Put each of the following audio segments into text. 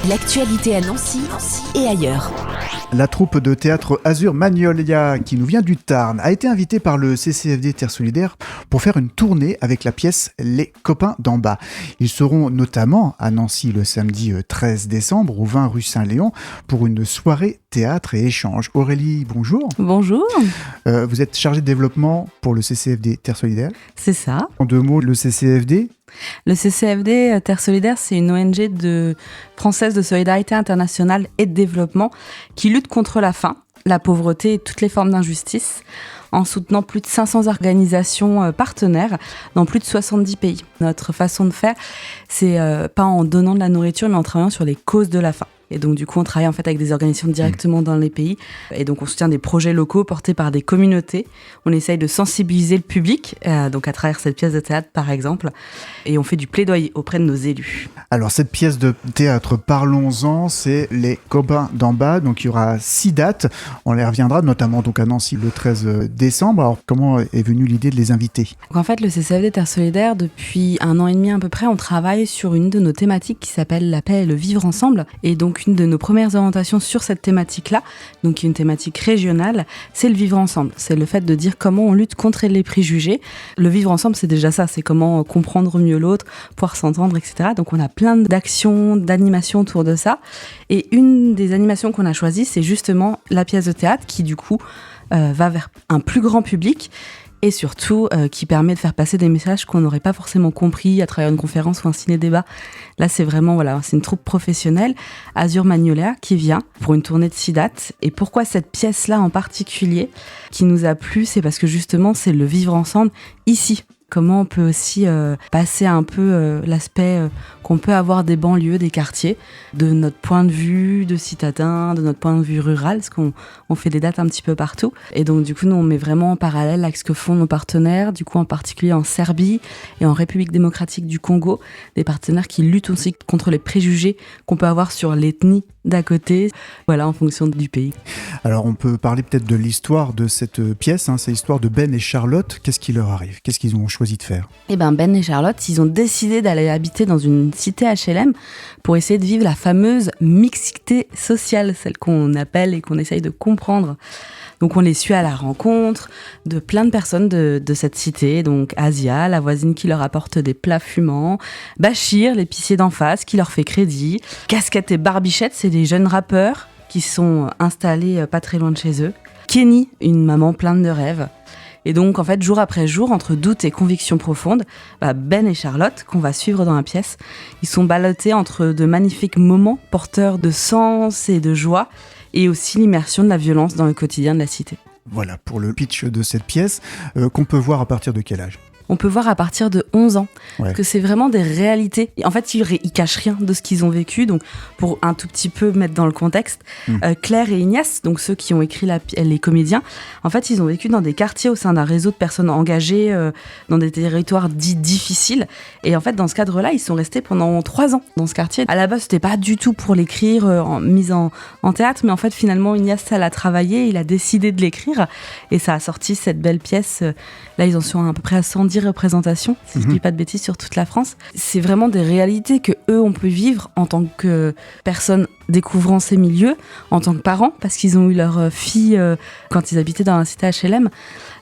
L'actualité à Nancy et ailleurs. La troupe de théâtre Azur Magnolia, qui nous vient du Tarn, a été invitée par le CCFD Terre Solidaire pour faire une tournée avec la pièce Les Copains d'en bas. Ils seront notamment à Nancy le samedi 13 décembre au 20 rue Saint-Léon pour une soirée théâtre et échange. Aurélie, bonjour. Bonjour. Vous êtes chargée de développement pour le CCFD Terre Solidaire. C'est ça. En deux mots, le CCFD. Le CCFD Terre Solidaire, c'est une ONG française de solidarité internationale et de développement qui lutte contre la faim, la pauvreté et toutes les formes d'injustice en soutenant plus de 500 organisations partenaires dans plus de 70 pays. Notre façon de faire, c'est pas en donnant de la nourriture, mais en travaillant sur les causes de la faim. Et donc, du coup, on travaille en fait avec des organisations directement dans les pays. Et donc, on soutient des projets locaux portés par des communautés. On essaye de sensibiliser le public, donc à travers cette pièce de théâtre, par exemple. Et on fait du plaidoyer auprès de nos élus. Alors, cette pièce de théâtre, parlons-en, c'est Les Copains d'en bas. Donc, il y aura 6 dates. On les reviendra, notamment donc à Nancy le 13 décembre. Alors, comment est venue l'idée de les inviter ? Donc, en fait, le CCFD Terre Solidaire, depuis 1 an et demi à peu près, on travaille sur une de nos thématiques qui s'appelle la paix et le vivre ensemble. Et donc, une de nos premières orientations sur cette thématique-là, donc une thématique régionale, c'est le vivre ensemble. C'est le fait de dire comment on lutte contre les préjugés. Le vivre ensemble, c'est déjà ça, c'est comment comprendre mieux l'autre, pouvoir s'entendre, etc. Donc on a plein d'actions, d'animations autour de ça. Et une des animations qu'on a choisies, c'est justement la pièce de théâtre qui, du coup, va vers un plus grand public et surtout qui permet de faire passer des messages qu'on n'aurait pas forcément compris à travers une conférence ou un ciné-débat. Là, c'est vraiment, c'est une troupe professionnelle, Azur Magnolia, qui vient pour une tournée de 6 dates. Et pourquoi cette pièce-là en particulier qui nous a plu, c'est parce que justement, c'est le vivre ensemble ici. Comment on peut aussi passer un peu l'aspect qu'on peut avoir des banlieues, des quartiers, de notre point de vue de citadin, de notre point de vue rural, parce qu'on fait des dates un petit peu partout. Et donc du coup, nous, on met vraiment en parallèle avec ce que font nos partenaires, du coup en particulier en Serbie et en République démocratique du Congo, des partenaires qui luttent aussi contre les préjugés qu'on peut avoir sur l'ethnie d'à côté, en fonction du pays. Alors on peut parler peut-être de l'histoire de cette pièce, c'est l'histoire de Ben et Charlotte. Qu'est-ce qui leur arrive ? Qu'est-ce qu'ils ont choisi de faire ? Ben et Charlotte, ils ont décidé d'aller habiter dans une cité HLM pour essayer de vivre la fameuse mixité sociale, celle qu'on appelle et qu'on essaye de comprendre. Donc on les suit à la rencontre de plein de personnes de cette cité, donc Asia, la voisine qui leur apporte des plats fumants, Bachir, l'épicier d'en face qui leur fait crédit, Casquette et Barbichette, c'est des jeunes rappeurs qui sont installés pas très loin de chez eux, Kenny, une maman pleine de rêves. Et donc, en fait, jour après jour, entre doute et conviction profonde, Ben et Charlotte, qu'on va suivre dans la pièce, ils sont ballottés entre de magnifiques moments porteurs de sens et de joie, et aussi l'immersion de la violence dans le quotidien de la cité. Voilà pour le pitch de cette pièce, qu'on peut voir à partir de quel âge ? On peut voir à partir de 11 ans, parce que c'est vraiment des réalités. En fait, ils cachent rien de ce qu'ils ont vécu. Donc, pour un tout petit peu mettre dans le contexte, Claire et Ignace, donc ceux qui ont écrit les comédiens, en fait, ils ont vécu dans des quartiers au sein d'un réseau de personnes engagées dans des territoires dits difficiles. Et en fait, dans ce cadre-là, ils sont restés pendant 3 ans dans ce quartier. À la base, c'était pas du tout pour l'écrire, mise en théâtre, mais en fait, finalement, Ignace, ça l'a travaillé, il a décidé de l'écrire, et ça a sorti cette belle pièce. Là, ils en sont à peu près à 110 représentations, si je dis pas de bêtises, sur toute la France. C'est vraiment des réalités que eux on peut vivre en tant que personnes découvrant ces milieux, en tant que parents, parce qu'ils ont eu leur fille quand ils habitaient dans la cité HLM.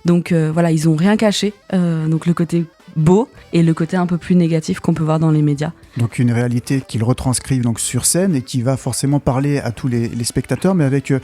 Donc ils ont rien caché. Donc le côté beau et le côté un peu plus négatif qu'on peut voir dans les médias. Donc une réalité qu'ils retranscrivent donc sur scène et qui va forcément parler à tous les spectateurs, mais avec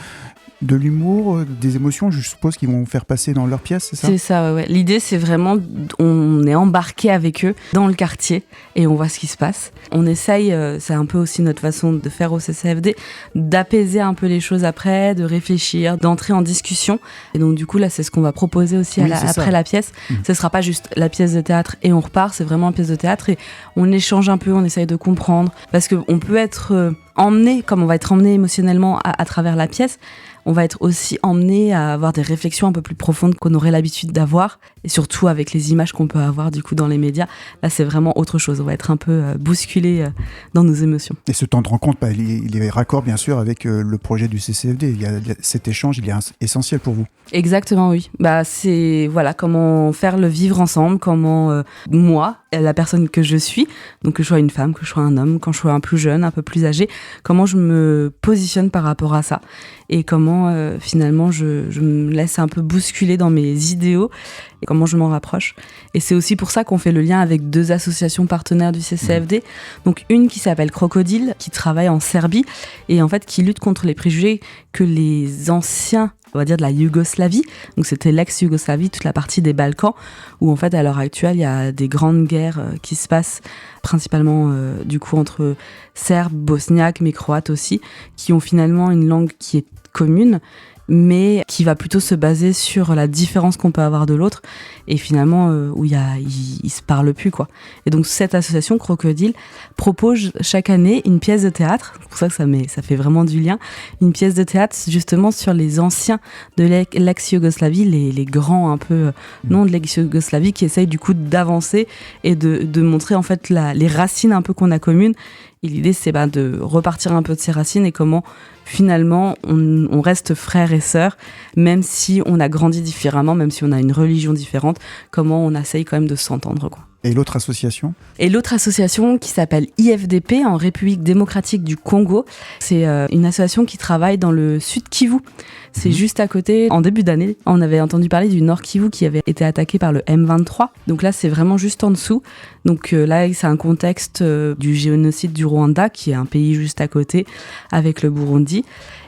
de l'humour, des émotions, je suppose, qu'ils vont faire passer dans leur pièce, c'est ça ? C'est ça, ouais. L'idée, c'est vraiment, on est embarqué avec eux dans le quartier et on voit ce qui se passe. On essaye, c'est un peu aussi notre façon de faire au CCFD, d'apaiser un peu les choses après, de réfléchir, d'entrer en discussion. Et donc, du coup, là, c'est ce qu'on va proposer aussi après la pièce. Ce sera pas juste la pièce de théâtre et on repart, c'est vraiment une pièce de théâtre et on échange un peu, on essaye de comprendre. Parce qu'on peut être emmené, comme on va être emmené émotionnellement à travers la pièce, on va être aussi emmené à avoir des réflexions un peu plus profondes qu'on aurait l'habitude d'avoir, et surtout avec les images qu'on peut avoir du coup dans les médias. Là, c'est vraiment autre chose. On va être un peu bousculé dans nos émotions. Et ce temps de rencontre, il est raccord bien sûr avec le projet du CCFD. Cet échange, il est essentiel pour vous. Exactement, oui. C'est comment faire le vivre ensemble, comment moi, la personne que je suis, donc que je sois une femme, que je sois un homme, quand je sois un plus jeune, un peu plus âgé, comment je me positionne par rapport à ça et comment finalement je me laisse un peu bousculer dans mes idéaux et comment je m'en rapproche. Et c'est aussi pour ça qu'on fait le lien avec 2 associations partenaires du CCFD. Donc une qui s'appelle Crocodile, qui travaille en Serbie et en fait qui lutte contre les préjugés que les anciens, on va dire, de la Yougoslavie, donc c'était l'ex-Yougoslavie, toute la partie des Balkans, où en fait à l'heure actuelle il y a des grandes guerres qui se passent principalement du coup entre Serbes, Bosniaques, mais Croates aussi, qui ont finalement une langue qui est commune, mais qui va plutôt se baser sur la différence qu'on peut avoir de l'autre, et finalement où ils se parlent plus, quoi. Et donc cette association Crocodile propose chaque année une pièce de théâtre, c'est pour ça que ça fait vraiment du lien, une pièce de théâtre justement sur les anciens de l'ex-Yougoslavie, les grands un peu noms de l'ex-Yougoslavie, qui essayent du coup d'avancer et de montrer en fait les racines un peu qu'on a communes. Et l'idée, c'est de repartir un peu de ces racines et comment finalement on reste frères et sœurs, même si on a grandi différemment, même si on a une religion différente, comment on essaye quand même de s'entendre, quoi. Et l'autre association ? Et l'autre association qui s'appelle IFDP, en République démocratique du Congo, c'est une association qui travaille dans le Sud Kivu. C'est juste à côté. En début d'année, on avait entendu parler du Nord Kivu qui avait été attaqué par le M23. Donc là, c'est vraiment juste en dessous. Donc là, c'est un contexte du génocide du Rwanda, qui est un pays juste à côté, avec le Burundi.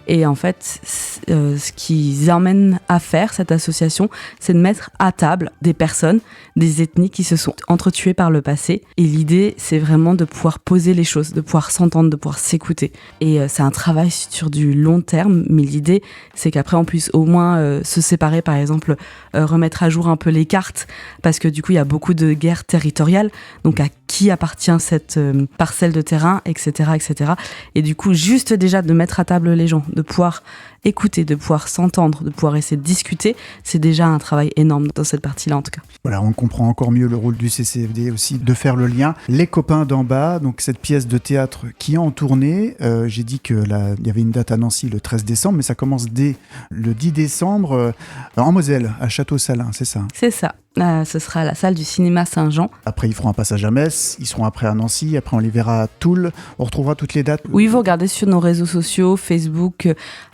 Et en fait, ce qu'ils emmènent à faire, cette association, c'est de mettre à table des personnes, des ethnies qui se sont entretuées par le passé. Et l'idée, c'est vraiment de pouvoir poser les choses, de pouvoir s'entendre, de pouvoir s'écouter. Et c'est un travail sur du long terme, mais l'idée, c'est qu'après, on puisse au moins se séparer, par exemple, remettre à jour un peu les cartes, parce que du coup, il y a beaucoup de guerres territoriales. Donc, à qui appartient cette parcelle de terrain, etc., etc. Et du coup, juste déjà de mettre à table les gens, de pouvoir écouter, de pouvoir s'entendre, de pouvoir essayer de discuter, c'est déjà un travail énorme dans cette partie-là en tout cas. Voilà, on comprend encore mieux le rôle du CCFD aussi, de faire le lien. Les copains d'en bas, donc cette pièce de théâtre qui est en tournée, j'ai dit qu'il y avait une date à Nancy le 13 décembre, mais ça commence dès le 10 décembre en Moselle, à Château-Salin, c'est ça ? C'est ça. Ce sera à la salle du cinéma Saint-Jean. Après, ils feront un passage à Metz, ils seront après à Nancy, après on les verra à Toul. On retrouvera toutes les dates. Oui, vous regardez sur nos réseaux sociaux, Facebook,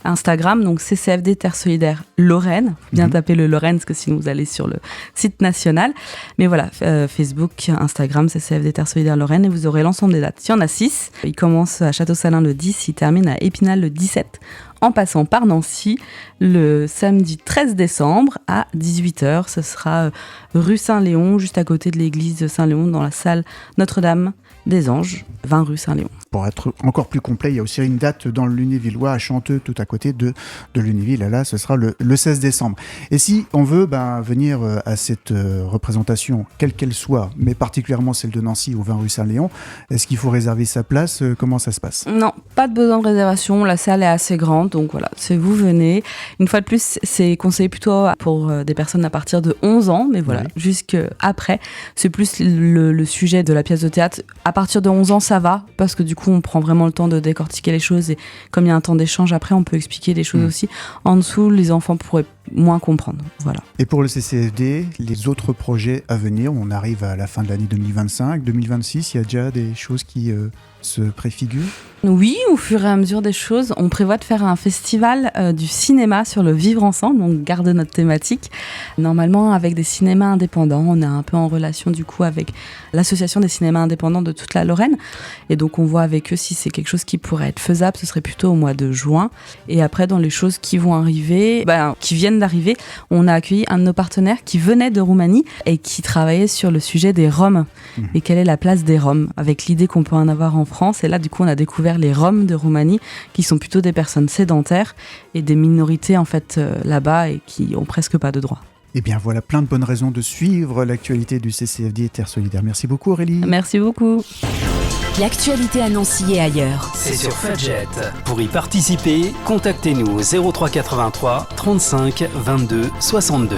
Instagram, donc CCFD Terre Solidaire Lorraine. Bien taper le Lorraine, parce que sinon vous allez sur le site national. Mais voilà, Facebook, Instagram, CCFD Terre Solidaire Lorraine, et vous aurez l'ensemble des dates. Il y en a 6. Il commence à Château-Salin le 10, il termine à Épinal le 17. En passant par Nancy, le samedi 13 décembre à 18h. Ce sera rue Saint-Léon, juste à côté de l'église de Saint-Léon, dans la salle Notre-Dame des Anges, 20 rue Saint-Léon. Pour être encore plus complet, il y a aussi une date dans le Lunévillois, à Chanteux, tout à côté de Lunéville. Là, ce sera le 16 décembre. Et si on veut venir à cette représentation, quelle qu'elle soit, mais particulièrement celle de Nancy ou 20 rue Saint-Léon, est-ce qu'il faut réserver sa place ? Comment ça se passe ? Non, pas de besoin de réservation. La salle est assez grande, donc voilà, c'est vous venez. Une fois de plus, c'est conseillé plutôt pour des personnes à partir de 11 ans, mais voilà, jusqu'après. C'est plus le sujet de la pièce de théâtre. À partir de 11 ans, ça va, parce que du coup, on prend vraiment le temps de décortiquer les choses, et comme il y a un temps d'échange, après, on peut expliquer les choses aussi. En dessous, les enfants pourraient moins comprendre. Voilà. Et pour le CCFD, les autres projets à venir, on arrive à la fin de l'année 2025, 2026, il y a déjà des choses qui se préfigurent ? Oui, au fur et à mesure des choses, on prévoit de faire un festival du cinéma sur le vivre ensemble, donc garde notre thématique. Normalement, avec des cinémas indépendants, on est un peu en relation du coup avec l'association des cinémas indépendants de toute la Lorraine. Et donc on voit avec eux si c'est quelque chose qui pourrait être faisable, ce serait plutôt au mois de juin. Et après, dans les choses qui vont arriver, qui viennent d'arriver, on a accueilli un de nos partenaires qui venait de Roumanie et qui travaillait sur le sujet des Roms. Et quelle est la place des Roms, avec l'idée qu'on peut en avoir en France. Et là, du coup, on a découvert les Roms de Roumanie, qui sont plutôt des personnes sédentaires et des minorités en fait là-bas, et qui ont presque pas de droits. Eh bien voilà, plein de bonnes raisons de suivre l'actualité du CCFD Terre Solidaire. Merci beaucoup Aurélie. Merci beaucoup. L'actualité à Nancy et ailleurs. C'est sur Fadjet. Pour y participer, contactez-nous au 03 83 35 22 62.